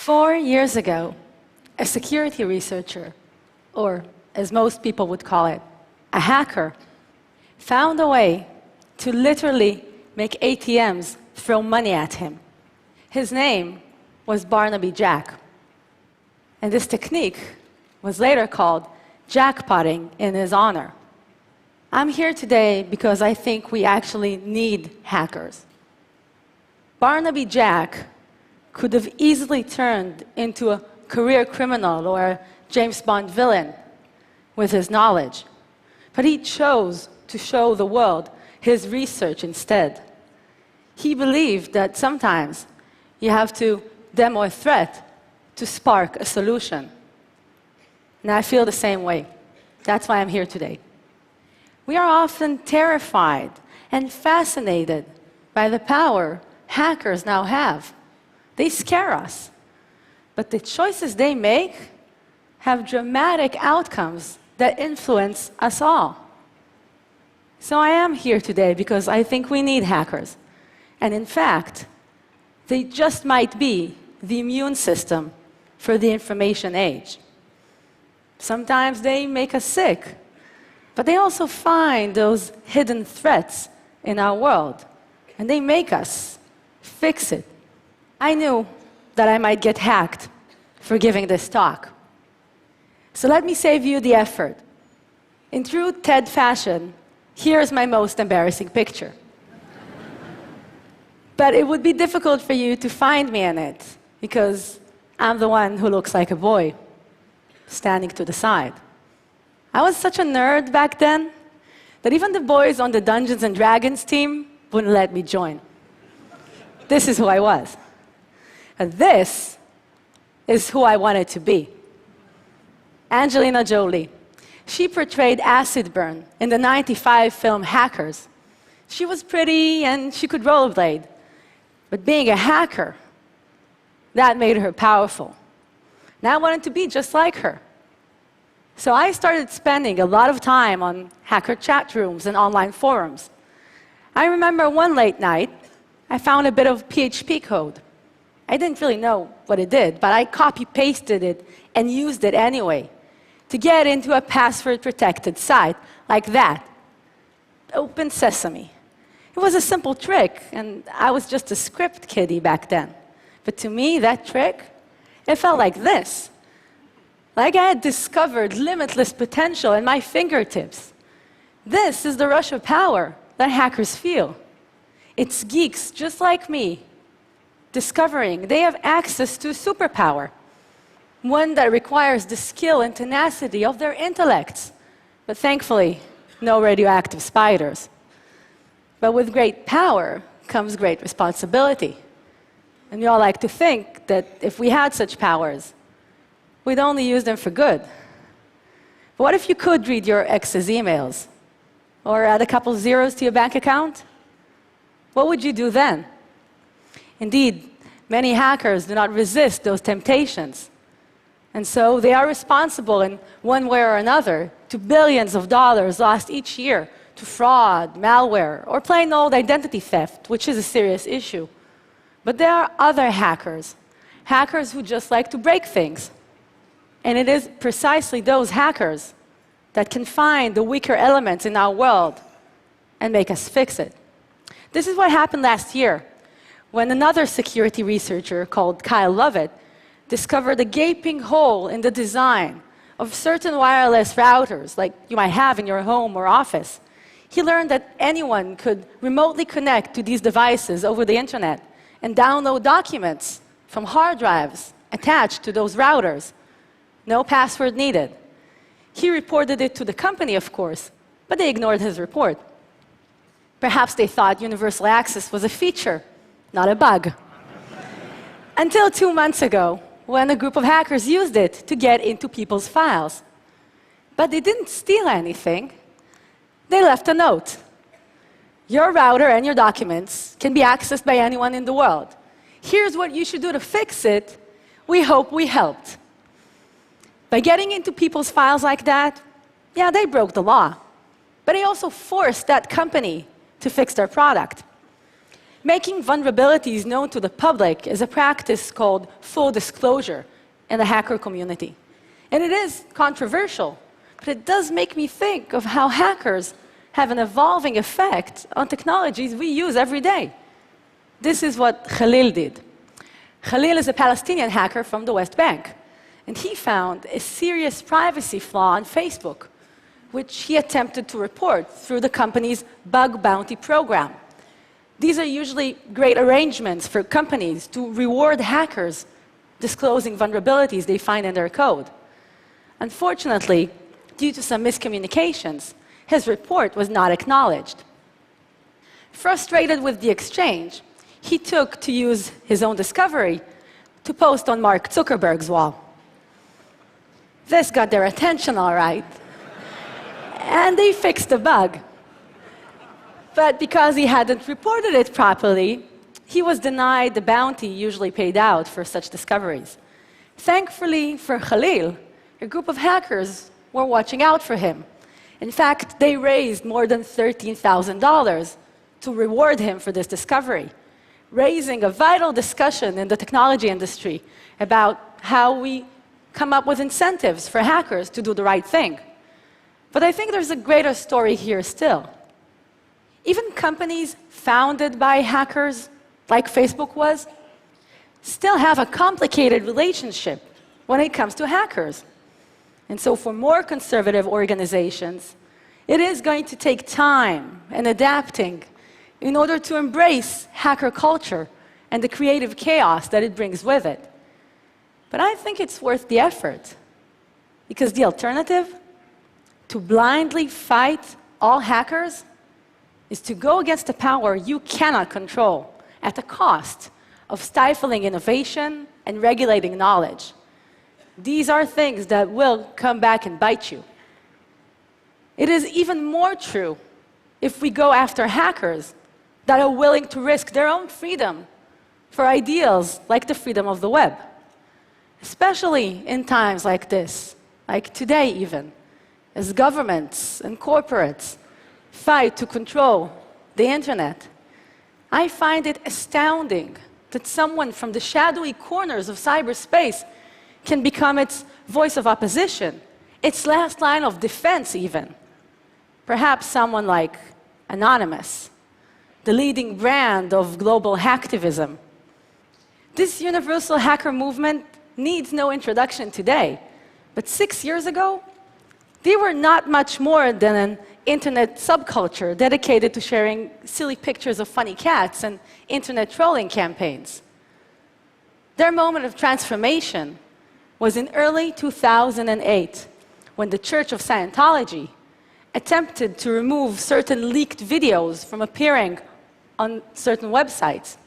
4 years ago, a security researcher, or as most people would call it, a hacker, found a way to literally make ATMs throw money at him. His name was Barnaby Jack. And this technique was later called jackpotting in his honor. I'm here today because I think we actually need hackers. Barnaby Jack could have easily turned into a career criminal or a James Bond villain with his knowledge. But he chose to show the world his research instead. He believed that sometimes you have to demo a threat to spark a solution. And I feel the same way. That's why I'm here today. We are often terrified and fascinated by the power hackers now have. They scare us. But the choices they make have dramatic outcomes that influence us all. So I am here today because I think we need hackers. And in fact, they just might be the immune system for the information age. Sometimes they make us sick, but they also find those hidden threats in our world, and they make us fix it. I knew that I might get hacked for giving this talk. So let me save you the effort. In true TED fashion, here's my most embarrassing picture. But it would be difficult for you to find me in it, because I'm the one who looks like a boy, standing to the side. I was such a nerd back then that even the boys on the Dungeons and Dragons team wouldn't let me join. This is who I was. And this is who I wanted to be. Angelina Jolie. She portrayed acid burn in the '95 film Hackers. She was pretty and she could rollerblade. But being a hacker, that made her powerful. And I wanted to be just like her. So I started spending a lot of time on hacker chat rooms and online forums. I remember one late night, I found a bit of PHP code. I didn't really know what it did, but I copy-pasted it and used it anyway to get into a password-protected site like that. Open Sesame. It was a simple trick, and I was just a script kiddie back then. But to me, that trick, it felt like this. Like I had discovered limitless potential in my fingertips. This is the rush of power that hackers feel. It's geeks just like me discovering they have access to superpower, one that requires the skill and tenacity of their intellects, but thankfully, no radioactive spiders. But with great power comes great responsibility. And we all like to think that if we had such powers, we'd only use them for good. But what if you could read your ex's emails? Or add a couple zeros to your bank account? What would you do then? Indeed, many hackers do not resist those temptations. And so they are responsible in one way or another to billions of dollars lost each year to fraud, malware, or plain old identity theft, which is a serious issue. But there are other hackers, hackers who just like to break things. And it is precisely those hackers that can find the weaker elements in our world and make us fix it. This is what happened last year when another security researcher called Kyle Lovett discovered a gaping hole in the design of certain wireless routers like you might have in your home or office. He learned that anyone could remotely connect to these devices over the internet and download documents from hard drives attached to those routers. No password needed. He reported it to the company, of course, but they ignored his report. Perhaps they thought universal access was a feature, not a bug. Until 2 months ago, when a group of hackers used it to get into people's files. But they didn't steal anything. They left a note. Your router and your documents can be accessed by anyone in the world. Here's what you should do to fix it. We hope we helped. By getting into people's files like that, yeah, they broke the law. But they also forced that company to fix their product. Making vulnerabilities known to the public is a practice called full disclosure in the hacker community. And it is controversial, but it does make me think of how hackers have an evolving effect on technologies we use every day. This is what Khalil did. Khalil is a Palestinian hacker from the West Bank, and he found a serious privacy flaw on Facebook, which he attempted to report through the company's bug bounty program. These are usually great arrangements for companies to reward hackers disclosing vulnerabilities they find in their code. Unfortunately, due to some miscommunications, his report was not acknowledged. Frustrated with the exchange, he took to use his own discovery to post on Mark Zuckerberg's wall. This got their attention, all right, and they fixed the bug. But because he hadn't reported it properly, he was denied the bounty usually paid out for such discoveries. Thankfully for Khalil, a group of hackers were watching out for him. In fact, they raised more than $13,000 to reward him for this discovery, raising a vital discussion in the technology industry about how we come up with incentives for hackers to do the right thing. But I think there's a greater story here still. Even companies founded by hackers, like Facebook was, still have a complicated relationship when it comes to hackers. And so for more conservative organizations, it is going to take time and adapting in order to embrace hacker culture and the creative chaos that it brings with it. But I think it's worth the effort, because the alternative, to blindly fight all hackers, is to go against a power you cannot control at the cost of stifling innovation and regulating knowledge. These are things that will come back and bite you. It is even more true if we go after hackers that are willing to risk their own freedom for ideals like the freedom of the web. Especially in times like this, like today even, as governments and corporates fight to control the internet. I find it astounding that someone from the shadowy corners of cyberspace can become its voice of opposition, its last line of defense even. Perhaps someone like Anonymous, the leading brand of global hacktivism. This universal hacker movement needs no introduction today, but 6 years ago, they were not much more than an internet subculture dedicated to sharing silly pictures of funny cats and internet trolling campaigns. Their moment of transformation was in early 2008, when the Church of Scientology attempted to remove certain leaked videos from appearing on certain websites.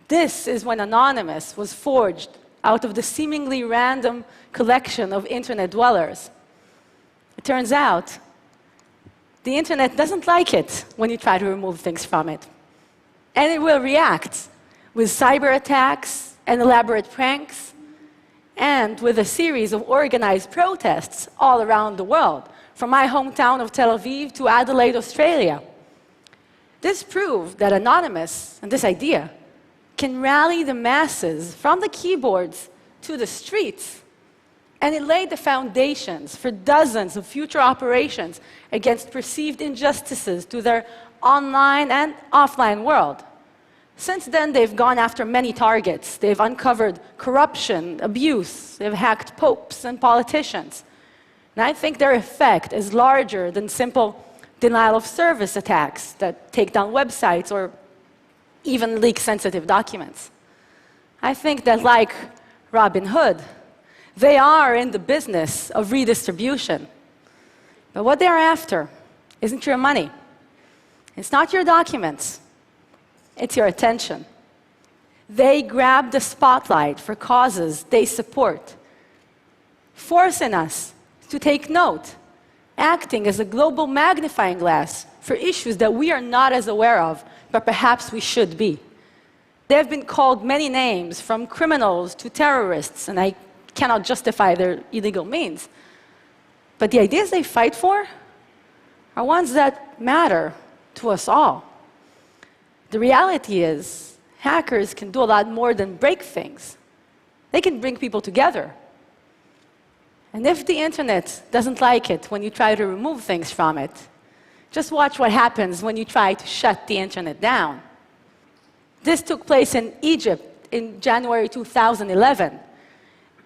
This is when Anonymous was forged out of the seemingly random collection of internet dwellers. It turns out the internet doesn't like it when you try to remove things from it. And it will react with cyber attacks and elaborate pranks, and with a series of organized protests all around the world, from my hometown of Tel Aviv to Adelaide, Australia. This proved that Anonymous, and this idea, can rally the masses from the keyboards to the streets. And it laid the foundations for dozens of future operations against perceived injustices to their online and offline world. Since then, they've gone after many targets. They've uncovered corruption, abuse. They've hacked popes and politicians. And I think their effect is larger than simple denial of service attacks that take down websites or even leak sensitive documents. I think that, like Robin Hood, they are in the business of redistribution. But what they're after isn't your money. It's not your documents. It's your attention. They grab the spotlight for causes they support, forcing us to take note, acting as a global magnifying glass for issues that we are not as aware of, but perhaps we should be. They have been called many names, from criminals to terrorists, and I cannot justify their illegal means. But the ideas they fight for are ones that matter to us all. The reality is, hackers can do a lot more than break things. They can bring people together. And if the internet doesn't like it when you try to remove things from it, just watch what happens when you try to shut the internet down. This took place in Egypt in January 2011.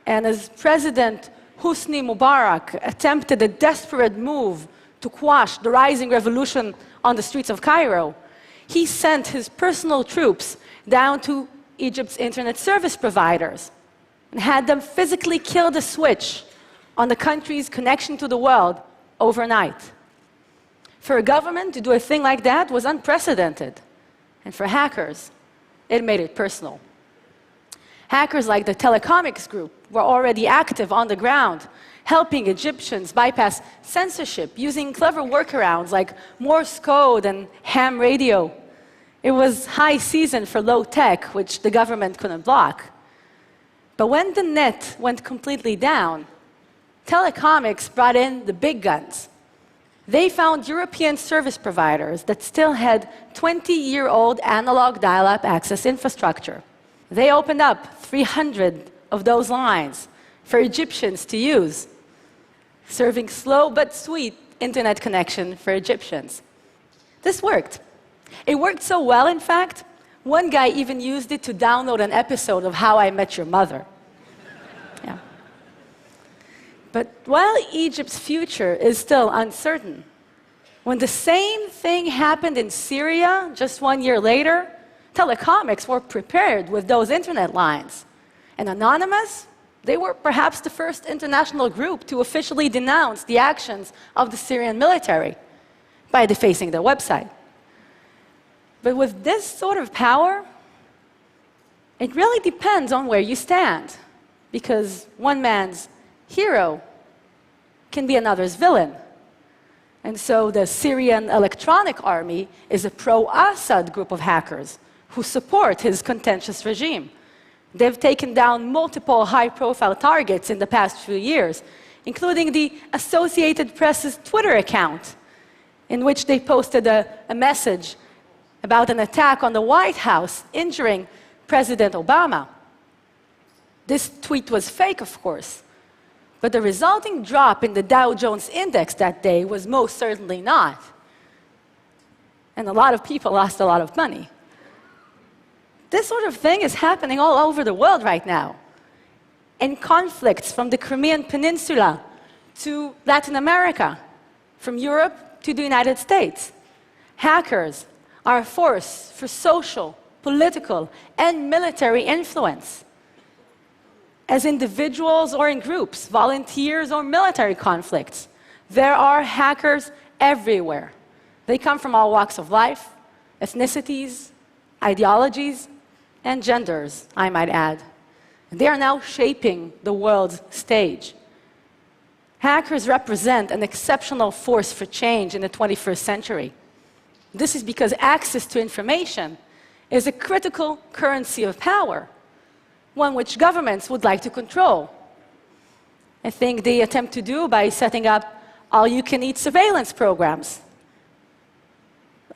And as President Hosni Mubarak attempted a desperate move to quash the rising revolution on the streets of Cairo, he sent his personal troops down to Egypt's internet service providers and had them physically kill the switch on the country's connection to the world overnight. For a government to do a thing like that was unprecedented. And for hackers, it made it personal. Hackers like the Telecomics Group were already active on the ground, helping Egyptians bypass censorship using clever workarounds like Morse code and ham radio. It was high season for low tech, which the government couldn't block. But when the net went completely down, Telecomics brought in the big guns. They found European service providers that still had 20-year-old analog dial-up access infrastructure. They opened up 300 of those lines for Egyptians to use, serving slow but sweet internet connection for Egyptians. This worked. It worked so well, in fact, one guy even used it to download an episode of How I Met Your Mother. Yeah. But while Egypt's future is still uncertain, when the same thing happened in Syria just 1 year later, Telecomics were prepared with those internet lines. And Anonymous, they were perhaps the first international group to officially denounce the actions of the Syrian military by defacing their website. But with this sort of power, it really depends on where you stand, because one man's hero can be another's villain. And so the Syrian Electronic Army is a pro-Assad group of hackers who support his contentious regime. They've taken down multiple high-profile targets in the past few years, including the Associated Press's Twitter account, in which they posted a message about an attack on the White House injuring President Obama. This tweet was fake, of course, but the resulting drop in the Dow Jones index that day was most certainly not. And a lot of people lost a lot of money. This sort of thing is happening all over the world right now. In conflicts from the Crimean Peninsula to Latin America, from Europe to the United States, hackers are a force for social, political, and military influence. As individuals or in groups, volunteers or military conflicts, there are hackers everywhere. They come from all walks of life, ethnicities, ideologies, and genders, I might add. They are now shaping the world's stage. Hackers represent an exceptional force for change in the 21st century. This is because access to information is a critical currency of power, one which governments would like to control. A thing they attempt to do by setting up all-you-can-eat surveillance programs.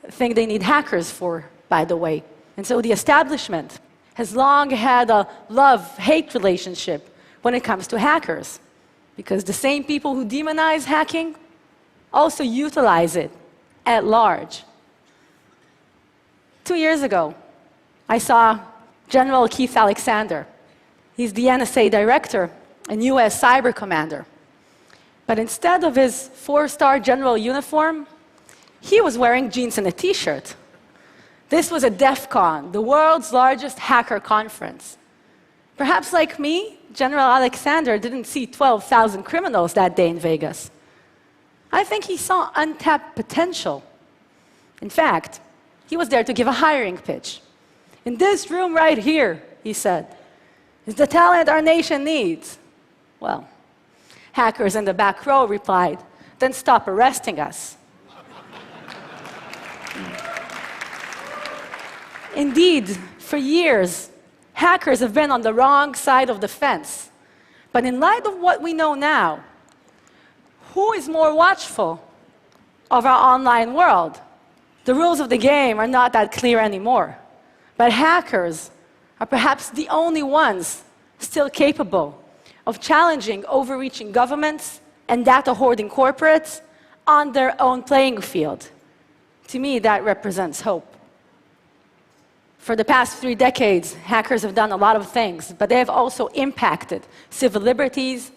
A thing they need hackers for, by the way. And so the establishment has long had a love-hate relationship when it comes to hackers, because the same people who demonize hacking also utilize it at large. 2 years ago, I saw General Keith Alexander. He's the NSA director and US cyber commander. But instead of his 4-star general uniform, he was wearing jeans and a t-shirt. This was a DEF CON, the world's largest hacker conference. Perhaps like me, General Alexander didn't see 12,000 criminals that day in Vegas. I think he saw untapped potential. In fact, he was there to give a hiring pitch. In this room right here, he said, is the talent our nation needs. Well, hackers in the back row replied, then stop arresting us. Indeed, for years, hackers have been on the wrong side of the fence. But in light of what we know now, who is more watchful of our online world, The rules of the game are not that clear anymore. But hackers are perhaps the only ones still capable of challenging overreaching governments and data hoarding corporates on their own playing field. To me, that represents hope. For the past 3 decades, hackers have done a lot of things, but they have also impacted civil liberties,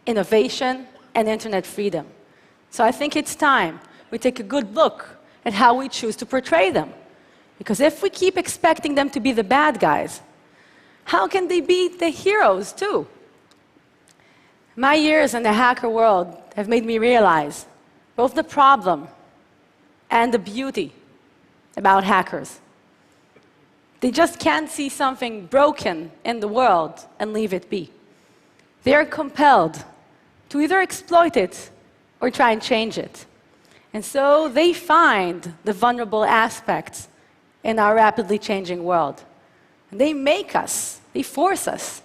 innovation, and internet freedom. So I think it's time we take a good look at how we choose to portray them. Because if we keep expecting them to be the bad guys, how can they be the heroes too? My years in the hacker world have made me realize both the problem and the beauty about hackers. They just can't see something broken in the world and leave it be. They are compelled to either exploit it or try and change it. And so they find the vulnerable aspects in our rapidly changing world. And they make us, they force us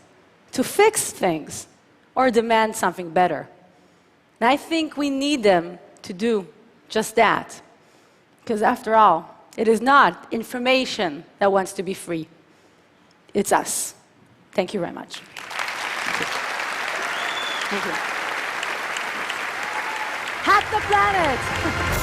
to fix things or demand something better. And I think we need them to do just that. Because after all, it is not information that wants to be free. It's us. Thank you very much. Thank you. Hack the planet!